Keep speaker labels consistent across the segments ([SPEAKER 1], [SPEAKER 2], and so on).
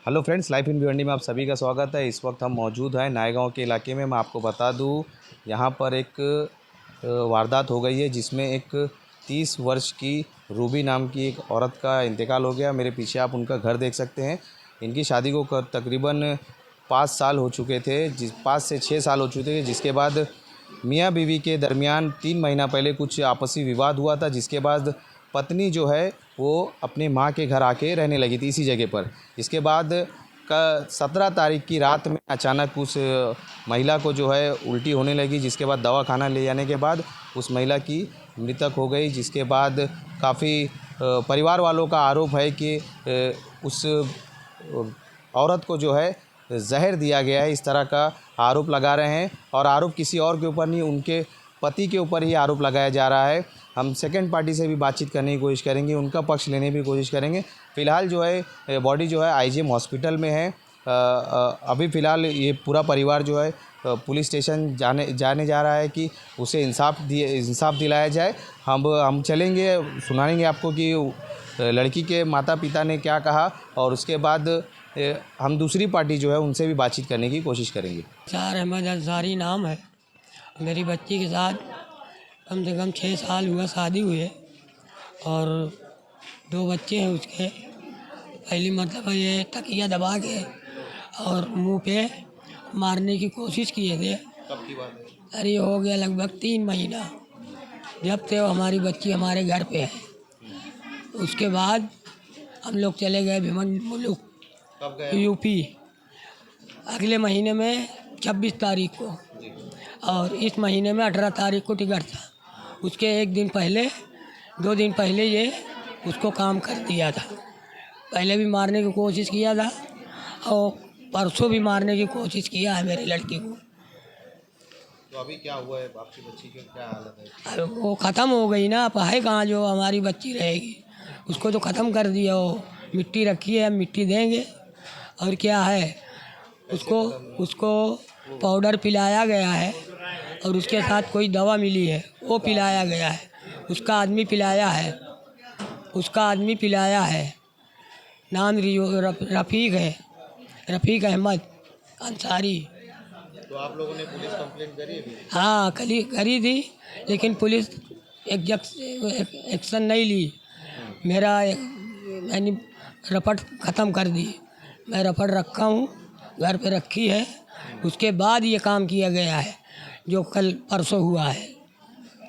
[SPEAKER 1] Hello friends, life in Bhiwandi में आप सभी का स्वागत है। इस वक्त हम मौजूद हैं नायगांव के इलाके में। मैं आपको बता दूं, यहां पर एक वारदात हो गई है जिसमें एक 30 वर्ष की रूबी नाम की एक औरत का इंतकाल हो गया। मेरे पीछे आप उनका घर देख सकते हैं। इनकी शादी को तकरीबन 5 साल हो चुके थे, 5 से 6 साल हो चुके थे। जिसके बाद मियाँ बीवी के दरमियान 3 महीना पहले कुछ आपसी विवाद हुआ था, जिसके बाद पत्नी जो है वो अपने माँ के घर आके रहने लगी थी इसी जगह पर। इसके बाद 17 तारीख की रात में अचानक उस महिला को जो है उल्टी होने लगी, जिसके बाद दवा खाना ले जाने के बाद उस महिला की मृतक हो गई। जिसके बाद काफ़ी परिवार वालों का आरोप है कि उस औरत को जो है जहर दिया गया है, इस तरह का आरोप लगा रहे हैं। और आरोप किसी और के ऊपर नहीं, उनके पति के ऊपर ही आरोप लगाया जा रहा है। हम सेकंड पार्टी से भी बातचीत करने की कोशिश करेंगे, उनका पक्ष लेने की कोशिश करेंगे। फ़िलहाल जो है बॉडी जो है आईजीएम हॉस्पिटल में है। अभी फ़िलहाल ये पूरा परिवार जो है पुलिस स्टेशन जाने जा रहा है कि उसे इंसाफ दिलाया जाए। हम चलेंगे, सुनाएंगे आपको कि लड़की के माता पिता ने क्या कहा, और उसके बाद हम दूसरी पार्टी जो है उनसे भी बातचीत करने की कोशिश करेंगे।
[SPEAKER 2] चार अहमद अंसारी नाम है। मेरी बच्ची के साथ कम से कम 6 साल हुआ शादी हुए और 2 बच्चे हैं उसके। पहली मतलब ये तकिया दबा के और मुंह पे मारने की कोशिश किए थे।
[SPEAKER 1] कब की बात है?
[SPEAKER 2] अरे हो गया लगभग 3 महीना, जब से वो हमारी बच्ची हमारे घर पे है। उसके बाद हम लोग चले गए भिवन मुलुक,
[SPEAKER 1] कब गए?
[SPEAKER 2] यूपी, अगले महीने में 26 तारीख को, और इस महीने में 18 तारीख को टिकट था। उसके 1 दिन पहले 2 दिन पहले ये उसको काम कर दिया था। पहले भी मारने की कोशिश किया था और परसों भी मारने की कोशिश किया है मेरी लड़की को।
[SPEAKER 1] तो अभी क्या हुआ है? आपकी बच्ची की क्या हालत है?
[SPEAKER 2] अब वो ख़त्म हो गई ना, अब है कहाँ जो हमारी बच्ची रहेगी। उसको तो ख़त्म कर दिया। वो मिट्टी रखी है, मिट्टी देंगे और क्या है। उसको पाउडर पिलाया गया है और उसके साथ कोई दवा मिली है वो पिलाया गया है। उसका आदमी पिलाया है। नाम रफ़ीक है, रफ़ीक अहमद अंसारी।
[SPEAKER 1] तो आप लोगों ने पुलिस कंप्लेंट करी है?
[SPEAKER 2] हाँ, करी थी, लेकिन पुलिस एक्शन नहीं ली। मैंने रपट ख़त्म कर दी। मैं रपट रखा हूँ, घर पे रखी है। उसके बाद ये काम किया गया है जो कल परसों हुआ है।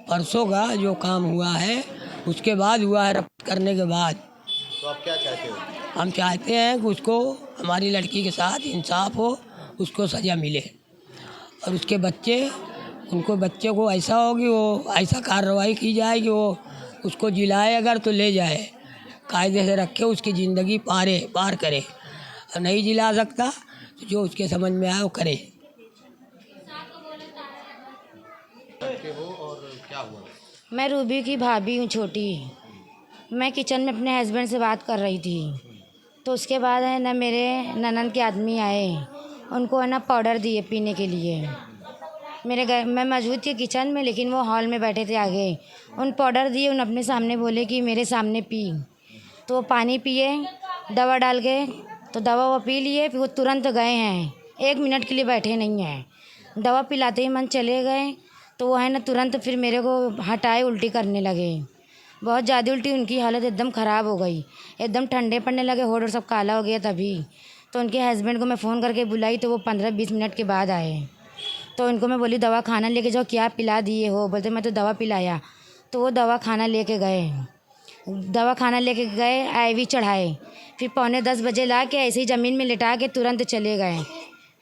[SPEAKER 2] परसों का जो काम हुआ है उसके बाद हुआ है, रपट करने के बाद।
[SPEAKER 1] तो आप क्या चाहते हो?
[SPEAKER 2] हम चाहते हैं कि उसको, हमारी लड़की के साथ इंसाफ हो, उसको सज़ा मिले और उसके बच्चे को ऐसा हो कि वो ऐसा कार्रवाई की जाए कि वो उसको जिलाए, अगर तो ले जाए, कायदे से रखे, उसकी ज़िंदगी पार करे। और नहीं जिला सकता तो जो उसके समझ में आए वो करे।
[SPEAKER 1] हो और क्या हुआ?
[SPEAKER 3] मैं रूबी की भाभी हूँ, छोटी। मैं किचन में अपने हस्बैंड से बात कर रही थी, तो उसके बाद है ना मेरे ननद के आदमी आए, उनको है ना पाउडर दिए पीने के लिए। मेरे घर मैं मौजूद थी किचन में, लेकिन वो हॉल में बैठे थे आगे। उन पाउडर दिए, उन अपने सामने बोले कि मेरे सामने पी। तो वो पानी पिए, दवा डाल के, तो दवा वो पी लिए। फिर वो तुरंत गए हैं, 1 मिनट के लिए बैठे नहीं हैं। दवा पिलाते ही मन चले गए, तो वो है ना तुरंत फिर मेरे को हटाए, उल्टी करने लगे। बहुत ज़्यादा उल्टी, उनकी हालत एकदम ख़राब हो गई, एकदम ठंडे पड़ने लगे, होठ और सब काला हो गया। तभी तो उनके हस्बैंड को मैं फ़ोन करके बुलाई, तो वो 15-20 मिनट के बाद आए। तो उनको मैं बोली दवा खाना लेके जाओ, क्या पिला दिए हो? बोलते मैं तो दवा पिलाया। तो वो दवा खाना लेके गए, आईवी चढ़ाए। फिर 9:45 बजे ला के ऐसे ही ज़मीन में लिटा के तुरंत चले गए।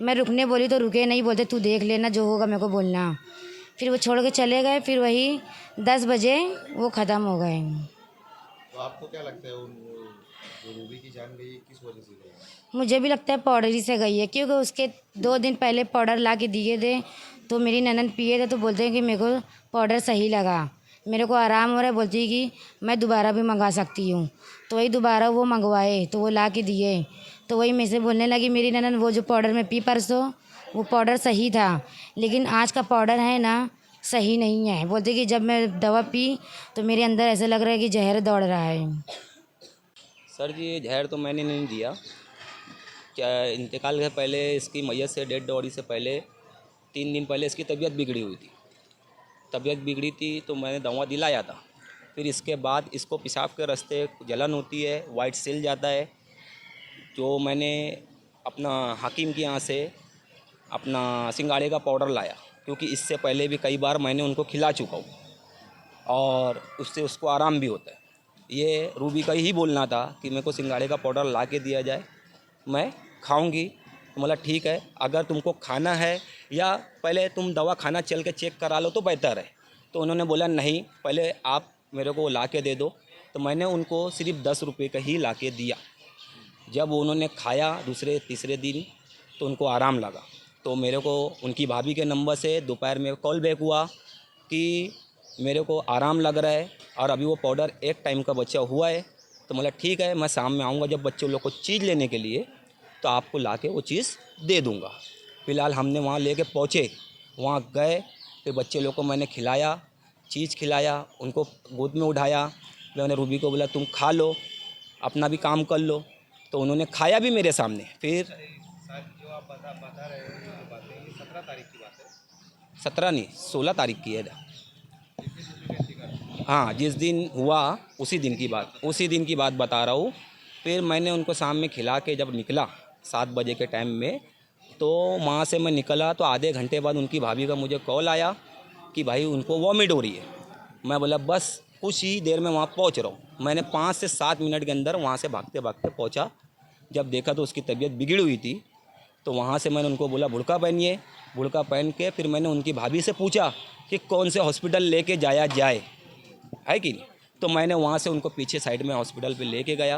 [SPEAKER 3] मैं रुकने बोली तो रुके नहीं, बोलते तू देख लेना, जो होगा मेरे को बोलना। फिर वो छोड़ के चले गए। फिर वही 10 बजे वो ख़त्म हो गए।
[SPEAKER 1] तो आपको क्या लगता है जो रूबी की जान गई किस वजह से गई?
[SPEAKER 3] मुझे भी लगता है पाउडर ही से गई है, क्योंकि उसके 2 दिन पहले पाउडर ला के दिए थे, तो मेरी ननद पिए थे, तो बोलते हैं कि मेरे को पाउडर सही लगा, मेरे को आराम हो रहा है। बोलती है कि मैं दोबारा भी मंगा सकती हूँ। तो वही दोबारा वो मंगवाए, तो वो ला के दिए। तो वही मेरे से बोलने लगी मेरी ननद, वो जो पाउडर में पी परसों, वो पाउडर सही था, लेकिन आज का पाउडर है ना सही नहीं है। बोलते कि जब मैं दवा पी तो मेरे अंदर ऐसा लग रहा है कि जहर दौड़ रहा है।
[SPEAKER 4] सर जी, ये जहर तो मैंने नहीं दिया। इंतकाल के पहले, इसकी मैयत से, डेड बॉडी से पहले 3 दिन पहले इसकी तबीयत बिगड़ी हुई थी। तबीयत बिगड़ी थी तो मैंने दवा दिलाया था। फिर इसके बाद इसको पेशाब के रास्ते जलन होती है, वाइट सेल जाता है। जो मैंने अपना हकीम के यहाँ से अपना सिंगाड़े का पाउडर लाया, क्योंकि इससे पहले भी कई बार मैंने उनको खिला चुका हूँ और उससे उसको आराम भी होता है। ये रूबी का ही बोलना था कि मेरे को सिंगाड़े का पाउडर ला के दिया जाए, मैं खाऊंगी। तो बोला ठीक है, अगर तुमको खाना है या पहले तुम दवा खाना चल के चेक करा लो तो बेहतर है। तो उन्होंने बोला नहीं, पहले आप मेरे को ला के दे दो। तो मैंने उनको सिर्फ 10 रुपये का ही ला के दिया। जब उन्होंने खाया दूसरे तीसरे दिन तो उनको आराम लगा। तो मेरे को उनकी भाभी के नंबर से दोपहर में कॉल बैक हुआ कि मेरे को आराम लग रहा है और अभी वो पाउडर 1 टाइम का बचा हुआ है। तो बोला ठीक है, मैं शाम में आऊँगा जब बच्चों लोग को चीज़ लेने के लिए, तो आपको ला के वो चीज़ दे दूँगा। फ़िलहाल हमने वहाँ लेके पहुँचे, वहाँ गए, फिर बच्चे लोग को मैंने खिलाया, चीज़ खिलाया, उनको गोद में उठाया। मैंने रूबी को बोला तुम खा लो, अपना भी काम कर लो। तो उन्होंने खाया भी मेरे सामने। फिर
[SPEAKER 1] जो आप बता रहे हो ये बातें, ये 17 तारीख की बात है।
[SPEAKER 4] 17 नहीं, 16 तारीख की है। हाँ, जिस दिन हुआ उसी दिन की बात बता रहा हूँ। फिर मैंने उनको शाम में खिला के जब निकला 7 बजे के टाइम में, तो वहाँ से मैं निकला तो आधे घंटे बाद उनकी भाभी का मुझे कॉल आया कि भाई उनको वॉमिट हो रही है। मैं बोला बस कुछ ही देर में वहाँ पहुँच रहा हूँ। मैंने 5 से 7 मिनट के अंदर वहाँ से भागते भागते पहुँचा। जब देखा तो उसकी तबीयत बिगड़ी हुई थी। तो वहाँ से मैंने उनको बोला बुर्का पहनिए। बुर्का पहन के फिर मैंने उनकी भाभी से पूछा कि कौन से हॉस्पिटल लेके जाया जाए, है कि नहीं। तो मैंने वहाँ से उनको पीछे साइड में हॉस्पिटल पे लेके गया।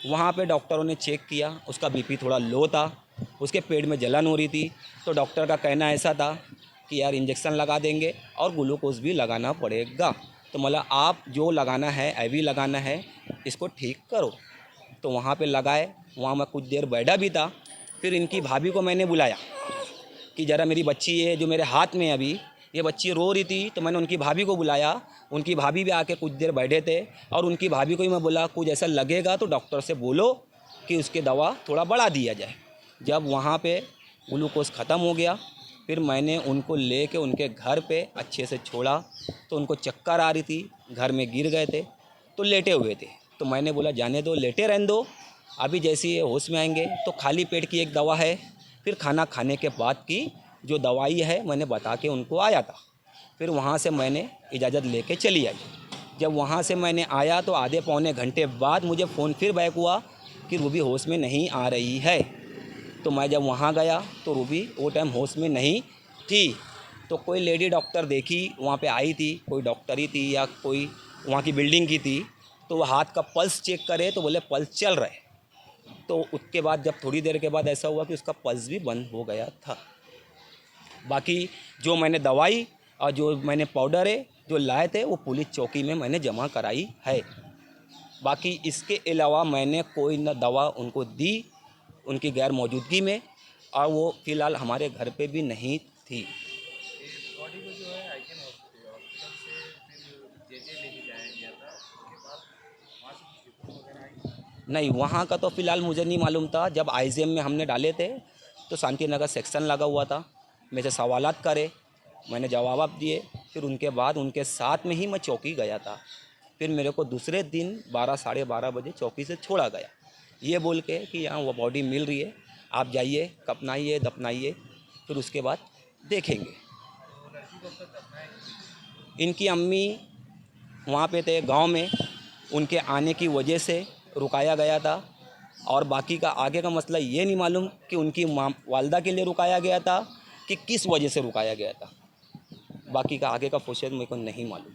[SPEAKER 4] वहाँ पे डॉक्टरों ने चेक किया, उसका बीपी थोड़ा लो था, उसके पेट में जलन हो रही थी। तो डॉक्टर का कहना ऐसा था कि यार इंजेक्शन लगा देंगे और ग्लूकोज भी लगाना पड़ेगा। तो मतलब आप जो लगाना है IV लगाना है, इसको ठीक करो। तो वहाँ पे लगाए। वहाँ मैं कुछ देर बैठा भी था। फिर इनकी भाभी को मैंने बुलाया कि ज़रा मेरी बच्ची है जो मेरे हाथ में अभी, ये बच्ची रो रही थी। तो मैंने उनकी भाभी को बुलाया। उनकी भाभी भी आके कुछ देर बैठे थे और उनकी भाभी को ही मैं बोला कुछ ऐसा लगेगा तो डॉक्टर से बोलो कि उसके दवा थोड़ा बढ़ा दिया जाए। जब वहाँ पे ग्लूकोज ख़त्म हो गया, फिर मैंने उनको लेके उनके घर पे अच्छे से छोड़ा। तो उनको चक्कर आ रही थी, घर में गिर गए थे, तो लेटे हुए थे। तो मैंने बोला जाने दो, लेटे रहने दो, अभी जैसे ये होश में आएंगे। तो खाली पेट की एक दवा है, फिर खाना खाने के बाद की जो दवाई है मैंने बता के उनको आया था। फिर वहाँ से मैंने इजाज़त लेके चली आई। जब वहाँ से मैंने आया तो आधे पौने घंटे बाद मुझे फ़ोन फिर बैक हुआ कि रूबी होश में नहीं आ रही है। तो मैं जब वहाँ गया तो रूबी वो टाइम होश में नहीं थी। तो कोई लेडी डॉक्टर देखी वहाँ पे आई थी, कोई डॉक्टर ही थी या कोई वहाँ की बिल्डिंग की थी। तो वो हाथ का पल्स चेक करे तो बोले पल्स चल रहा है। तो उसके बाद जब थोड़ी देर के बाद ऐसा हुआ कि उसका पल्स भी बंद हो गया था। बाकी जो मैंने दवाई और जो मैंने पाउडर है जो लाए थे वो पुलिस चौकी में मैंने जमा कराई है। बाकी इसके अलावा मैंने कोई न दवा उनको दी उनकी गैर मौजूदगी में, और वो फ़िलहाल हमारे घर पे भी नहीं थी।
[SPEAKER 1] बॉडी को जो है आईकेन हॉस्पिटल से फिर JJ लेके जाया गया था, उसके बाद वहाँ से कुछ रिपोर्ट वगैरह आई?
[SPEAKER 4] नहीं, वहाँ का तो फ़िलहाल मुझे नहीं मालूम था। जब IGM में हमने डाले थे तो शांति नगर सेक्शन लगा हुआ था। मेरे से सवालात करे, मैंने जवाब दिए। फिर उनके बाद उनके साथ में ही मैं चौकी गया था। फिर मेरे को दूसरे दिन 12 साढ़े 12 बजे चौकी से छोड़ा गया, ये बोल के कि यहाँ वो बॉडी मिल रही है, आप जाइए कफनाइए दफनाइए, फिर उसके बाद देखेंगे। इनकी अम्मी वहाँ पे थे गांव में, उनके आने की वजह से रुकाया गया था। और बाकी का आगे का मसला ये नहीं मालूम कि उनकी वालदा के लिए रुकाया गया था कि किस वजह से रुकाया गया था। बाकी का आगे का प्रोसेस मेरे को नहीं मालूम।